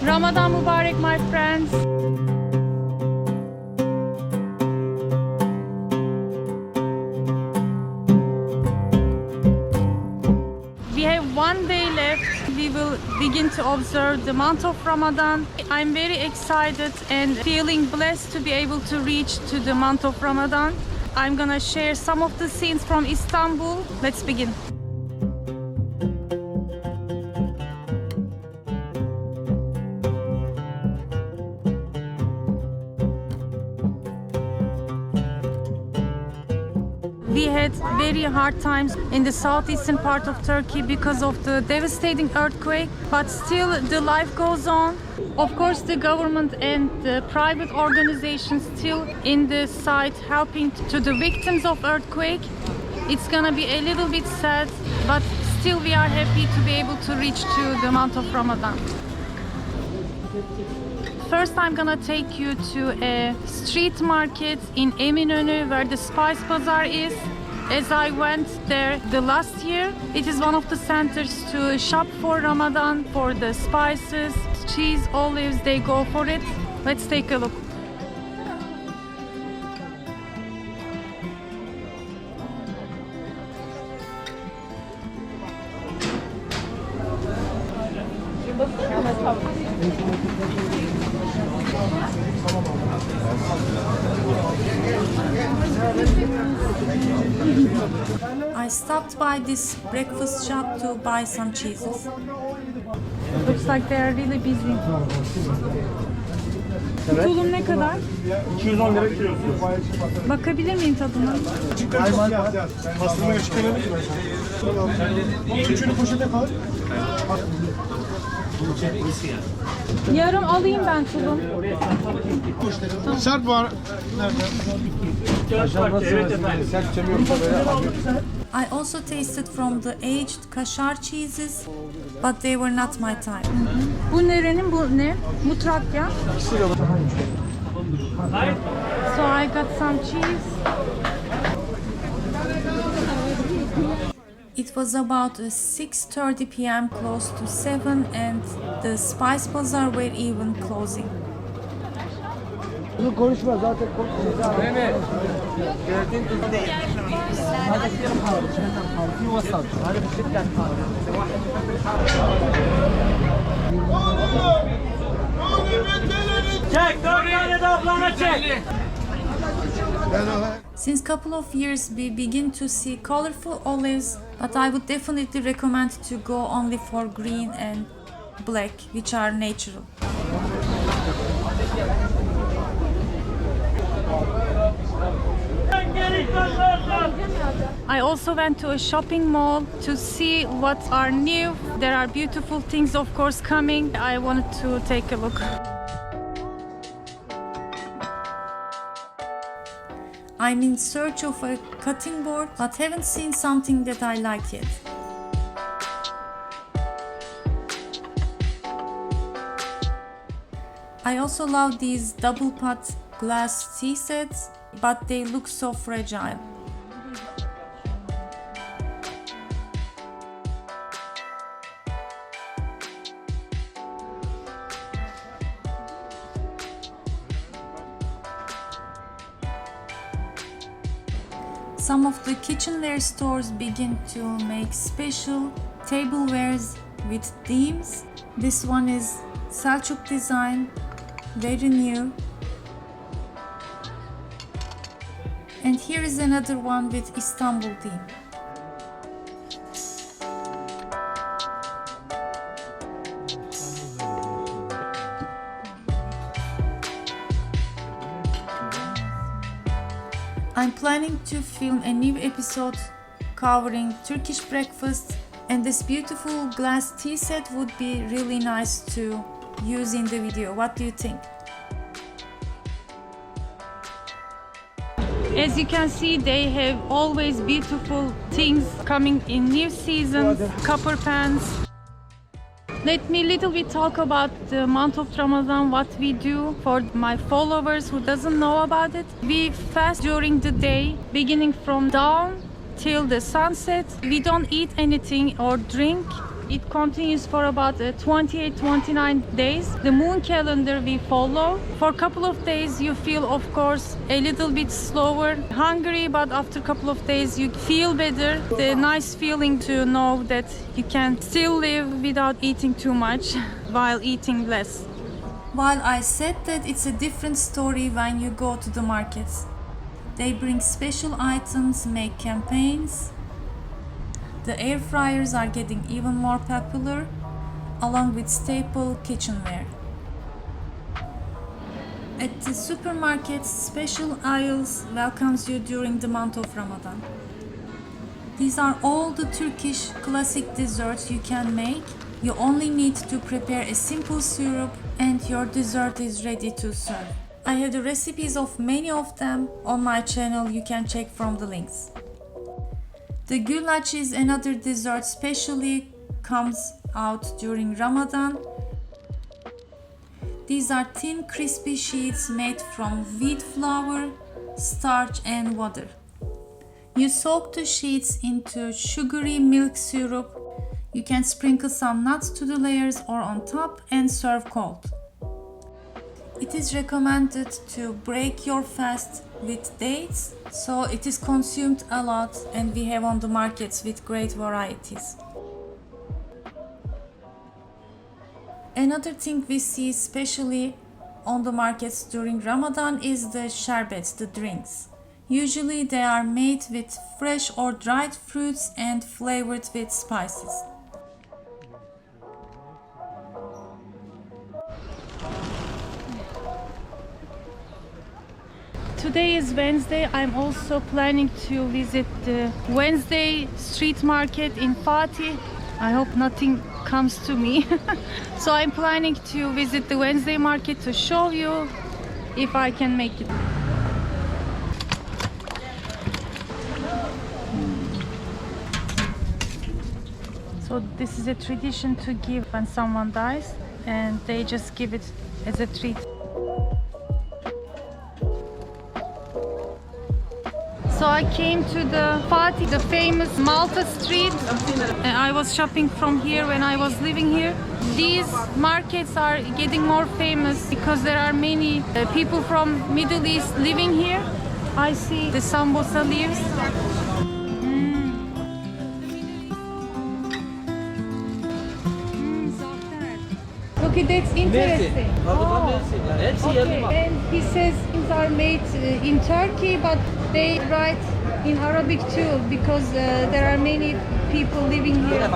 Ramadan Mubarak, my friends. We have one day left. We will begin to observe the month of Ramadan. I'm very excited and feeling blessed to be able to reach to the month of Ramadan. I'm gonna share some of the scenes from Istanbul. Let's begin. We had very hard times in the southeastern part of Turkey because of the devastating earthquake, but still the life goes on. Of course, the government and the private organizations still in the site helping to the victims of earthquake. It's gonna be a little bit sad, but still we are happy to be able to reach to the month of Ramadan. First, I'm gonna take you to a street market in Eminönü where the spice bazaar is. As I went there the last year, it is one of the centers to shop for Ramadan, for the spices, cheese, olives, they go for it. Let's take a look. I stopped by this breakfast shop to buy some cheeses. Looks like they are really busy. Tulum ne kadar? 210 lira kilosu. Bakabilir miyim tadına? Pastırmaya çıkaralım mı? Üçünü poşete koy. Yarım alayım ben tulum. Sert var. Nerede? I also tasted from the aged kaşar cheeses, but they were not my type. Bu nerenin, bu ne? Bu Trakya. So I got some cheese. It was about 6:30 p.m. close to 7 and the spice bazaar were even closing. Konuşma zaten konuşma. Mehmet. Çek, 4 tane de ablana çek. Since couple of years we begin to see colorful olives, but I would definitely recommend to go only for green and black, which are natural. I also went to a shopping mall to see what are new. There are beautiful things, of course, coming. I wanted to take a look. I'm in search of a cutting board, but haven't seen something that I like yet. I also love these double pot glass tea sets, but they look so fragile. Some of the kitchenware stores begin to make special tablewares with themes. This one is Selçuk design, very new. And here is another one with Istanbul theme. I'm planning to film a new episode covering Turkish breakfast, and this beautiful glass tea set would be really nice to use in the video. What do you think? As you can see, they have always beautiful things coming in new seasons, copper pans. Let me little bit talk about the month of Ramadan, what we do for my followers who doesn't know about it. We fast during the day, beginning from dawn till the sunset. We don't eat anything or drink It continues for about 28-29 days. The moon calendar we follow. For a couple of days you feel, of course, a little bit slower, hungry, but after a couple of days you feel better. The nice feeling to know that you can still live without eating too much while eating less. While I said that it's a different story when you go to the markets. They bring special items, make campaigns. The air fryers are getting even more popular, along with staple kitchenware. At the supermarkets, special aisles welcomes you during the month of Ramadan. These are all the Turkish classic desserts you can make. You only need to prepare a simple syrup and your dessert is ready to serve. I have the recipes of many of them on my channel, you can check from the links. The goulash is another dessert specially comes out during Ramadan. These are thin crispy sheets made from wheat flour, starch and water. You soak the sheets into sugary milk syrup. You can sprinkle some nuts to the layers or on top and serve cold. It is recommended to break your fast with dates, so it is consumed a lot and we have on the markets with great varieties. Another thing we see especially on the markets during Ramadan is the sherbets, the drinks. Usually they are made with fresh or dried fruits and flavored with spices. Today is Wednesday. I'm also planning to visit the Wednesday street market in Fatih. I hope nothing comes to me. So I'm planning to visit the Wednesday market to show you if I can make it. So this is a tradition to give when someone dies, and they just give it as a treat. So I came to the Fatih, the famous Malta street. I was shopping from here when I was living here. These markets are getting more famous because there are many people from Middle East living here. I see the sambosa leaves. Okay, that's interesting. Okay. And he says things are made in Turkey, but they write in Arabic too because there are many people living here.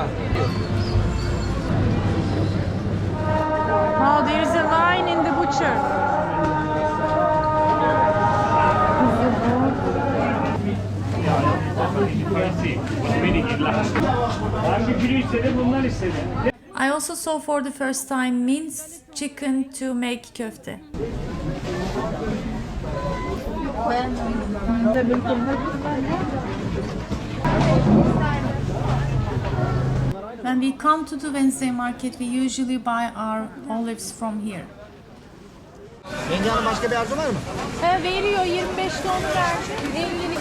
Oh, there is a line in the butcher. I also saw for the first time minced chicken to make köfte. When we come to the Wednesday market, we usually buy our olives from here. Yenge Hanım başka bir arzu var mı? Veriyor 25 ton verdi. 50'lik.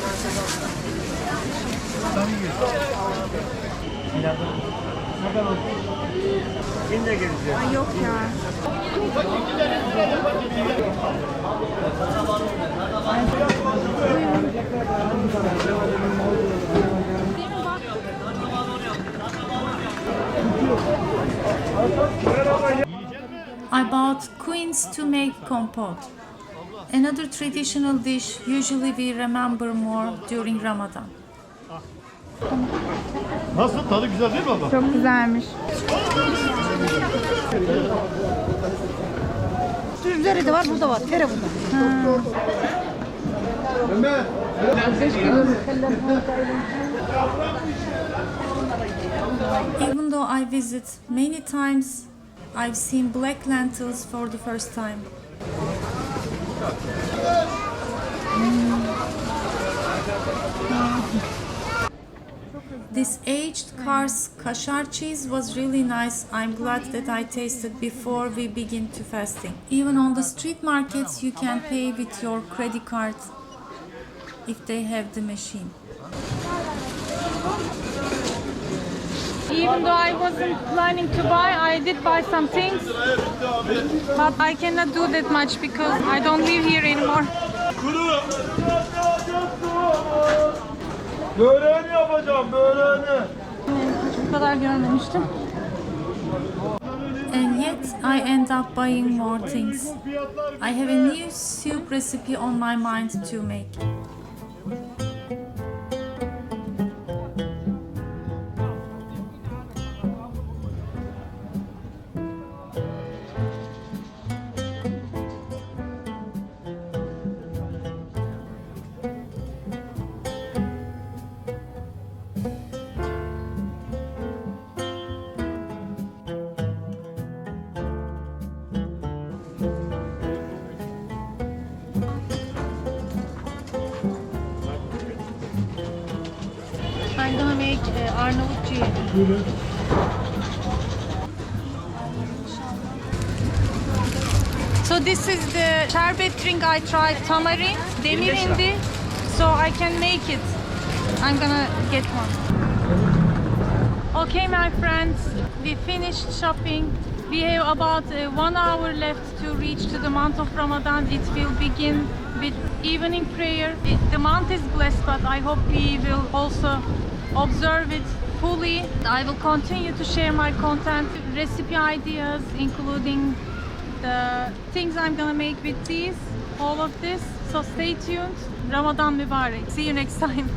Kim de gelecek? Ay yok ya. I bought quince to make compote. Another traditional dish usually we remember more during Ramadan. Nasıl? Tadı güzel değil mi abla? Çok güzelmiş. Üzeri de var, burada var. Tere burada. Even though I visit many times, I've seen black lentils for the first time. This aged Kars kaşar cheese was really nice. I'm glad that I tasted before we begin to fasting. Even on the street markets, you can pay with your credit card if they have the machine. Even though I wasn't planning to buy, I did buy some things. But I cannot do that much because I don't live here anymore. Böreğini yapacağım, böreğini. Bu kadar görmemiştim. And yet I end up buying more things. I have a new soup recipe on my mind to make. I'm gonna make Arnavut ciğeri. So this is the sherbet drink I tried, tamarind, demirindi. So I can make it. I'm gonna get one. Okay, my friends, we finished shopping. We have about 1 hour left to reach to the month of Ramadan. It will begin with evening prayer. The month is blessed, but I hope we will also observe it fully. I will continue to share my content, recipe ideas, including the things I'm gonna make with these, all of this. So stay tuned. Ramadan Mubarak. See you next time.